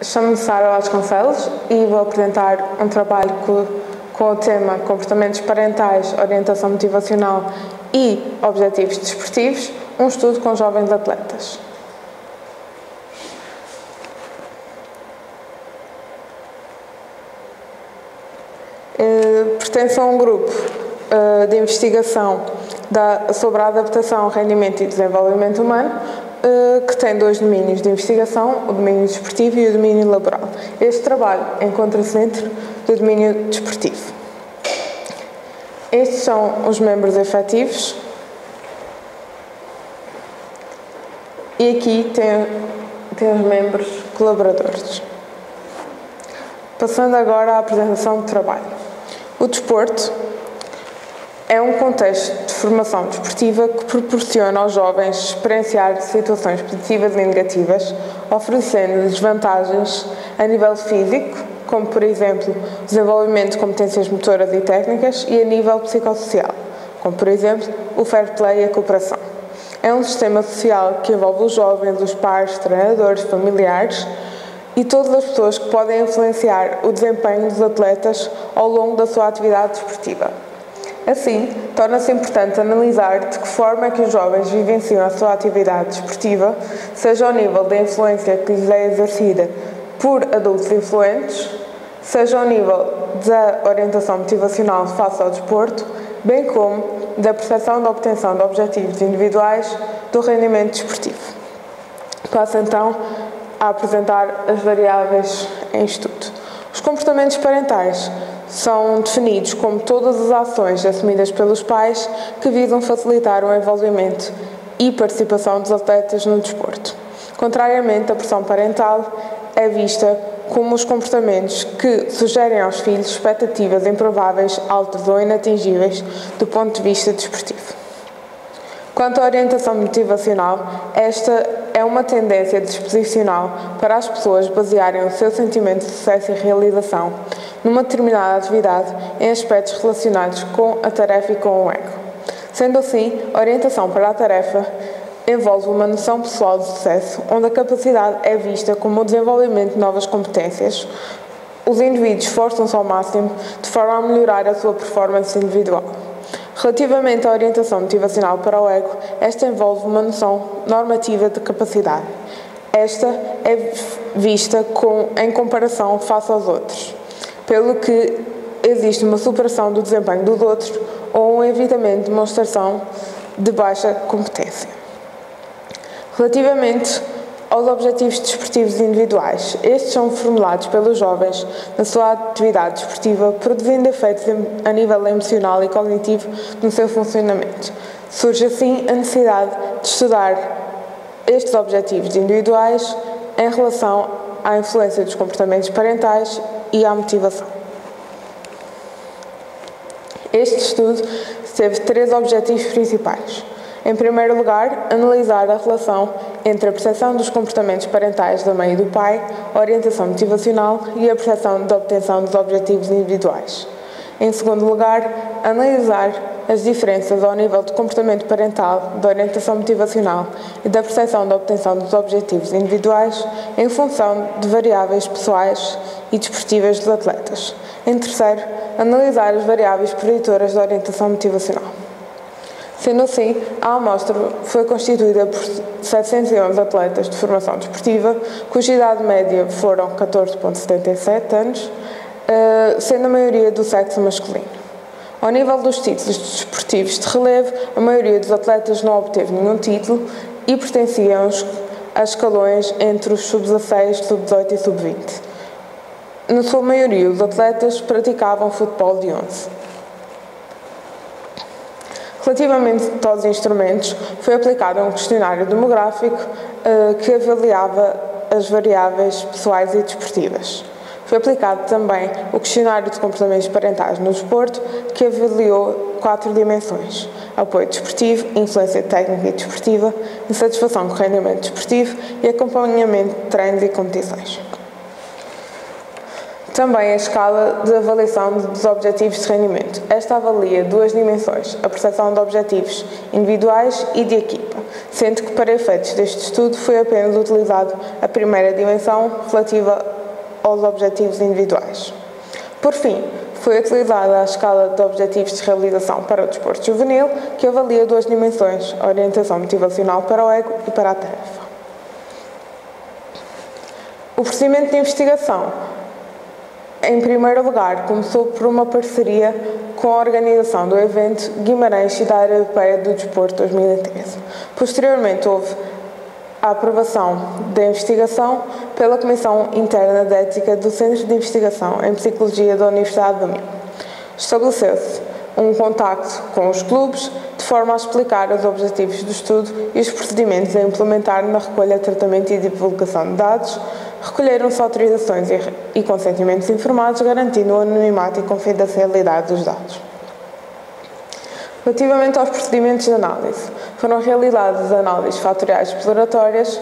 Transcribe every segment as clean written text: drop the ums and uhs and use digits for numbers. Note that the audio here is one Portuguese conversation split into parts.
Chamo-me Sara Vasconcelos e vou apresentar um trabalho com o tema Comportamentos Parentais, Orientação Motivacional e Objetivos Desportivos, um estudo com jovens atletas. Pertenço a um grupo de investigação sobre a adaptação, rendimento e desenvolvimento humano, que tem dois domínios de investigação, o domínio desportivo e o domínio laboral. Este trabalho encontra-se dentro do domínio desportivo. Estes são os membros efetivos e aqui tem os membros colaboradores. Passando agora à apresentação do trabalho. O desporto é um contexto de formação desportiva que proporciona aos jovens experienciar situações positivas e negativas, oferecendo-lhes vantagens a nível físico, como por exemplo o desenvolvimento de competências motoras e técnicas, e a nível psicossocial, como por exemplo o fair play e a cooperação. É um sistema social que envolve os jovens, os pais, treinadores, familiares e todas as pessoas que podem influenciar o desempenho dos atletas ao longo da sua atividade desportiva. Assim, torna-se importante analisar de que forma é que os jovens vivenciam a sua atividade desportiva, seja ao nível da influência que lhes é exercida por adultos influentes, seja ao nível da orientação motivacional face ao desporto, bem como da percepção da obtenção de objetivos individuais do rendimento desportivo. Passo então a apresentar as variáveis em estudo. Os comportamentos parentais são definidos como todas as ações assumidas pelos pais que visam facilitar o envolvimento e participação dos atletas no desporto. Contrariamente, a pressão parental é vista como os comportamentos que sugerem aos filhos expectativas improváveis, altas ou inatingíveis do ponto de vista desportivo. Quanto à orientação motivacional, esta é uma tendência disposicional para as pessoas basearem o seu sentimento de sucesso e realização numa determinada atividade em aspectos relacionados com a tarefa e com o ego. Sendo assim, a orientação para a tarefa envolve uma noção pessoal de sucesso, onde a capacidade é vista como o desenvolvimento de novas competências. Os indivíduos esforçam-se ao máximo de forma a melhorar a sua performance individual. Relativamente à orientação motivacional para o ego, esta envolve uma noção normativa de capacidade. Esta é vista em comparação face aos outros, pelo que existe uma superação do desempenho dos outros ou um evitamento de demonstração de baixa competência. Relativamente aos objetivos desportivos individuais, estes são formulados pelos jovens na sua atividade desportiva, produzindo efeitos a nível emocional e cognitivo no seu funcionamento. Surge assim a necessidade de estudar estes objetivos individuais em relação à influência dos comportamentos parentais e à motivação. Este estudo teve 3 objetivos principais. Em primeiro lugar, analisar a relação entre a percepção dos comportamentos parentais da mãe e do pai, a orientação motivacional e a percepção da obtenção dos objetivos individuais. Em segundo lugar, analisar as diferenças ao nível de comportamento parental, da orientação motivacional e da percepção da obtenção dos objetivos individuais em função de variáveis pessoais e desportivas dos atletas. Em terceiro, analisar as variáveis preditoras da orientação motivacional. Sendo assim, a amostra foi constituída por 711 atletas de formação desportiva, cuja idade média foram 14,77 anos, sendo a maioria do sexo masculino. Ao nível dos títulos desportivos de relevo, a maioria dos atletas não obteve nenhum título e pertenciam a escalões entre os sub-16, sub-18 e sub-20. Na sua maioria, os atletas praticavam futebol de 11. Relativamente aos instrumentos, foi aplicado um questionário demográfico que avaliava as variáveis pessoais e desportivas. Foi aplicado também o questionário de comportamentos parentais no desporto, que avaliou 4 dimensões: apoio desportivo, influência técnica e desportiva, insatisfação com o rendimento desportivo e acompanhamento de treinos e competições. Também a escala de avaliação dos objetivos de rendimento. Esta avalia duas dimensões, a percepção de objetivos individuais e de equipa, sendo que para efeitos deste estudo foi apenas utilizado a primeira dimensão relativa aos objetivos individuais. Por fim, foi utilizada a escala de objetivos de realização para o desporto juvenil, que avalia duas dimensões, a orientação motivacional para o ego e para a tarefa. O procedimento de investigação, em primeiro lugar, começou por uma parceria com a organização do evento Guimarães Cidade Europeia do Desporto 2013. Posteriormente, houve a aprovação da investigação pela Comissão Interna de Ética do Centro de Investigação em Psicologia da Universidade do Minho. Estabeleceu-se um contacto com os clubes, de forma a explicar os objetivos do estudo e os procedimentos a implementar na recolha, tratamento e divulgação de dados. Recolheram-se autorizações e consentimentos informados, garantindo o anonimato e confidencialidade dos dados. Relativamente aos procedimentos de análise, foram realizadas análises fatoriais exploratórias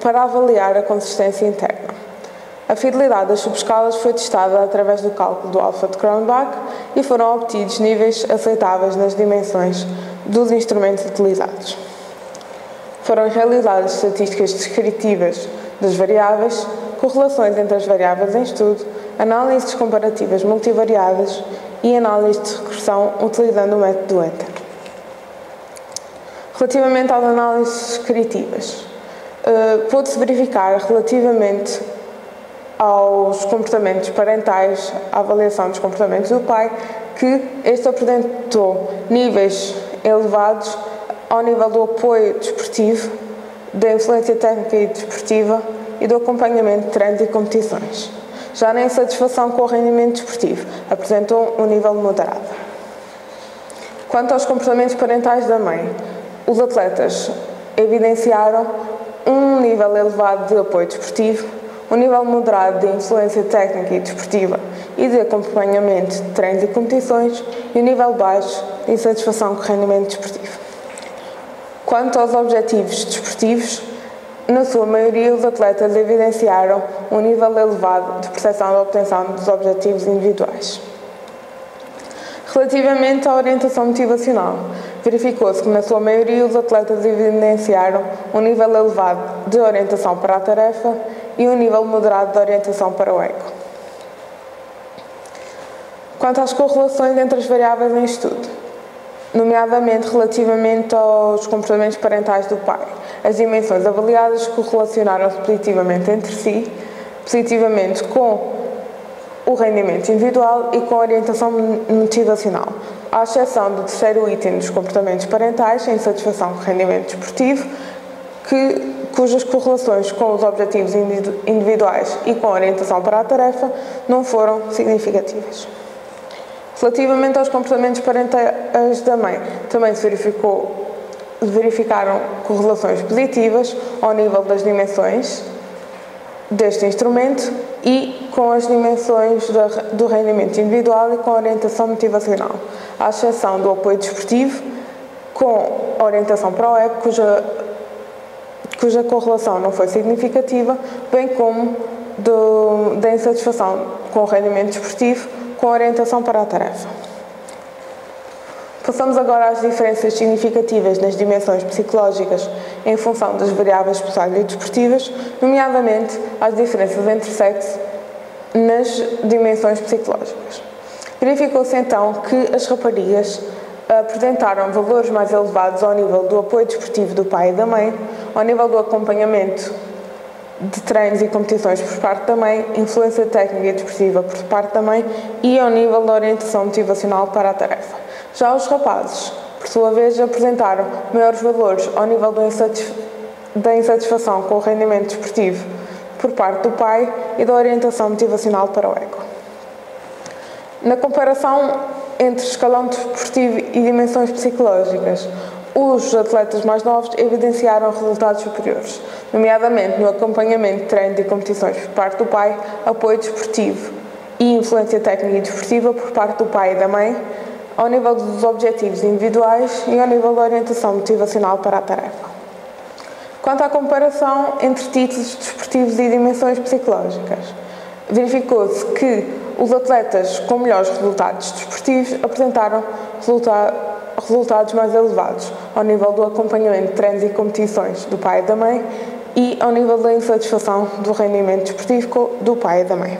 para avaliar a consistência interna. A fidelidade das subescalas foi testada através do cálculo do alfa de Cronbach e foram obtidos níveis aceitáveis nas dimensões dos instrumentos utilizados. Foram realizadas estatísticas descritivas das variáveis, correlações entre as variáveis em estudo, análises comparativas multivariadas e análise de regressão utilizando o método Enter. Relativamente às análises descritivas, pôde-se verificar relativamente aos comportamentos parentais, a avaliação dos comportamentos do pai, que este apresentou níveis elevados ao nível do apoio desportivo, da influência técnica e desportiva e do acompanhamento de treinos e competições. Já na insatisfação com o rendimento desportivo, apresentou um nível moderado. Quanto aos comportamentos parentais da mãe, os atletas evidenciaram um nível elevado de apoio desportivo, um nível moderado de influência técnica e desportiva e de acompanhamento de treinos e competições e um nível baixo de insatisfação com o rendimento desportivo. Quanto aos objetivos desportivos, na sua maioria os atletas evidenciaram um nível elevado de percepção da obtenção dos objetivos individuais. Relativamente à orientação motivacional, verificou-se que na sua maioria os atletas evidenciaram um nível elevado de orientação para a tarefa e um nível moderado de orientação para o ego. Quanto às correlações entre as variáveis em estudo, nomeadamente relativamente aos comportamentos parentais do pai, as dimensões avaliadas correlacionaram-se positivamente entre si, positivamente com o rendimento individual e com a orientação motivacional, à exceção do terceiro item dos comportamentos parentais, a insatisfação com o rendimento desportivo, cujas correlações com os objetivos individuais e com a orientação para a tarefa não foram significativas. Relativamente aos comportamentos parentais da mãe, também se verificaram correlações positivas ao nível das dimensões deste instrumento e com as dimensões do rendimento individual e com a orientação motivacional, à exceção do apoio desportivo com a orientação para o ego, cuja correlação não foi significativa, bem como da insatisfação com o rendimento desportivo com a orientação para a tarefa. Passamos agora às diferenças significativas nas dimensões psicológicas em função das variáveis pessoais e desportivas, nomeadamente as diferenças entre sexos nas dimensões psicológicas. Verificou-se então que as raparigas apresentaram valores mais elevados ao nível do apoio desportivo do pai e da mãe, ao nível do acompanhamento de treinos e competições por parte da mãe, influência técnica e desportiva por parte da mãe e ao nível da orientação motivacional para a tarefa. Já os rapazes, por sua vez, apresentaram maiores valores ao nível da insatisfação com o rendimento desportivo por parte do pai e da orientação motivacional para o ego. Na comparação entre escalão desportivo e dimensões psicológicas, os atletas mais novos evidenciaram resultados superiores, nomeadamente no acompanhamento de treinos e competições por parte do pai, apoio desportivo e influência técnica e desportiva por parte do pai e da mãe, ao nível dos objetivos individuais e ao nível da orientação motivacional para a tarefa. Quanto à comparação entre títulos desportivos e dimensões psicológicas, verificou-se que os atletas com melhores resultados desportivos apresentaram resultados mais elevados ao nível do acompanhamento de treinos e competições do pai e da mãe e ao nível da insatisfação do rendimento desportivo do pai e da mãe.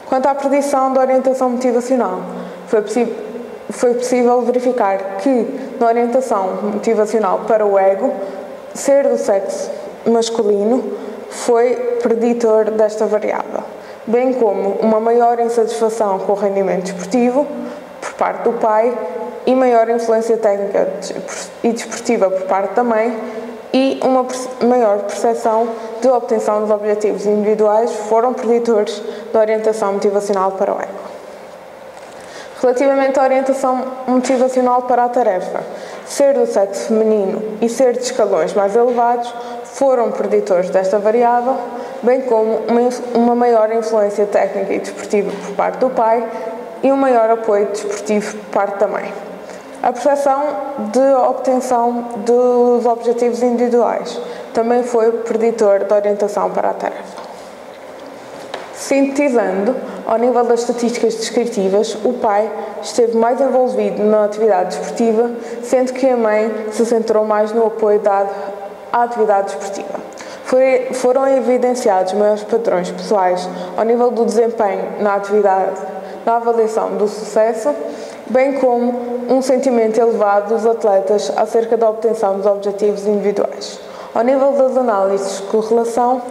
Quanto à predição da orientação motivacional, foi possível verificar que na orientação motivacional para o ego, ser do sexo masculino foi preditor desta variável, bem como uma maior insatisfação com o rendimento desportivo por parte do pai e maior influência técnica e desportiva por parte da mãe e uma maior percepção de obtenção dos objetivos individuais foram preditores da orientação motivacional para o ego. Relativamente à orientação motivacional para a tarefa, ser do sexo feminino e ser de escalões mais elevados foram preditores desta variável, bem como uma maior influência técnica e desportiva por parte do pai e um maior apoio desportivo por parte da mãe. A percepção de obtenção dos objetivos individuais também foi preditor da orientação para a tarefa. Sintetizando, ao nível das estatísticas descritivas, o pai esteve mais envolvido na atividade desportiva, sendo que a mãe se centrou mais no apoio dado à atividade desportiva. Foram evidenciados maiores padrões pessoais ao nível do desempenho na atividade, na avaliação do sucesso, bem como um sentimento elevado dos atletas acerca da obtenção dos objetivos individuais. Ao nível das análises de correlação,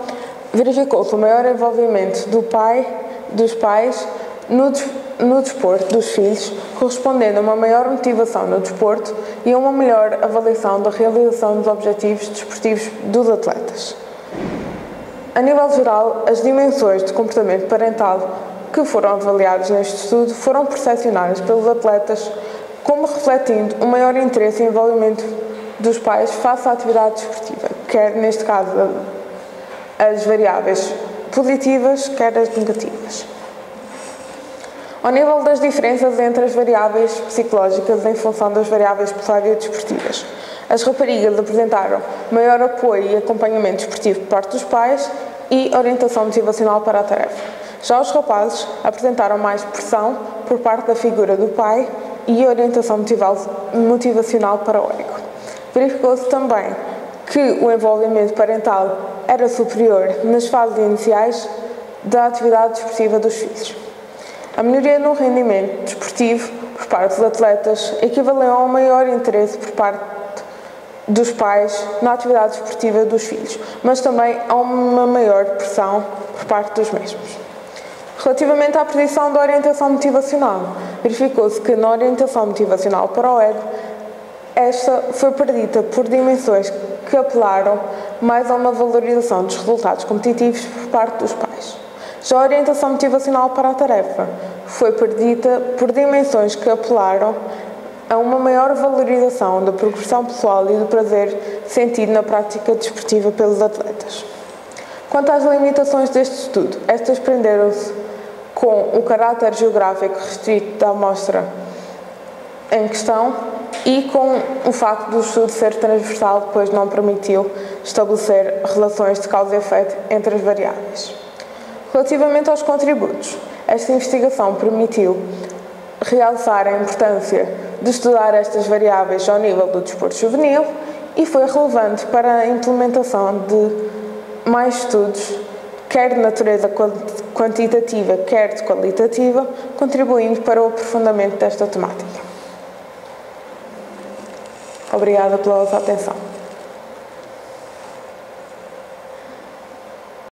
verificou-se o maior envolvimento dos pais no desporto dos filhos, correspondendo a uma maior motivação no desporto e a uma melhor avaliação da realização dos objetivos desportivos dos atletas. A nível geral, as dimensões de comportamento parental que foram avaliadas neste estudo foram percepcionadas pelos atletas como refletindo um maior interesse e envolvimento dos pais face à atividade desportiva, quer neste caso as variáveis positivas, quer as negativas. Ao nível das diferenças entre as variáveis psicológicas em função das variáveis pessoais e desportivas, as raparigas apresentaram maior apoio e acompanhamento desportivo por parte dos pais e orientação motivacional para a tarefa. Já os rapazes apresentaram mais pressão por parte da figura do pai e orientação motivacional para o ego. Verificou-se também que o envolvimento parental era superior nas fases iniciais da atividade desportiva dos filhos. A melhoria no rendimento desportivo por parte dos atletas equivaleu a um maior interesse por parte dos pais na atividade desportiva dos filhos, mas também a uma maior pressão por parte dos mesmos. Relativamente à predição da orientação motivacional, verificou-se que na orientação motivacional para o ego, esta foi predita por dimensões que apelaram mais a uma valorização dos resultados competitivos por parte dos pais. Já a orientação motivacional para a tarefa foi predita por dimensões que apelaram a uma maior valorização da progressão pessoal e do prazer sentido na prática desportiva pelos atletas. Quanto às limitações deste estudo, estas prenderam-se com o caráter geográfico restrito da amostra em questão e com o facto do estudo ser transversal, pois não permitiu estabelecer relações de causa e efeito entre as variáveis. Relativamente aos contributos, esta investigação permitiu realçar a importância de estudar estas variáveis ao nível do desporto juvenil e foi relevante para a implementação de mais estudos, quer de natureza quantitativa, quer de qualitativa, contribuindo para o aprofundamento desta temática. Obrigada pela vossa atenção.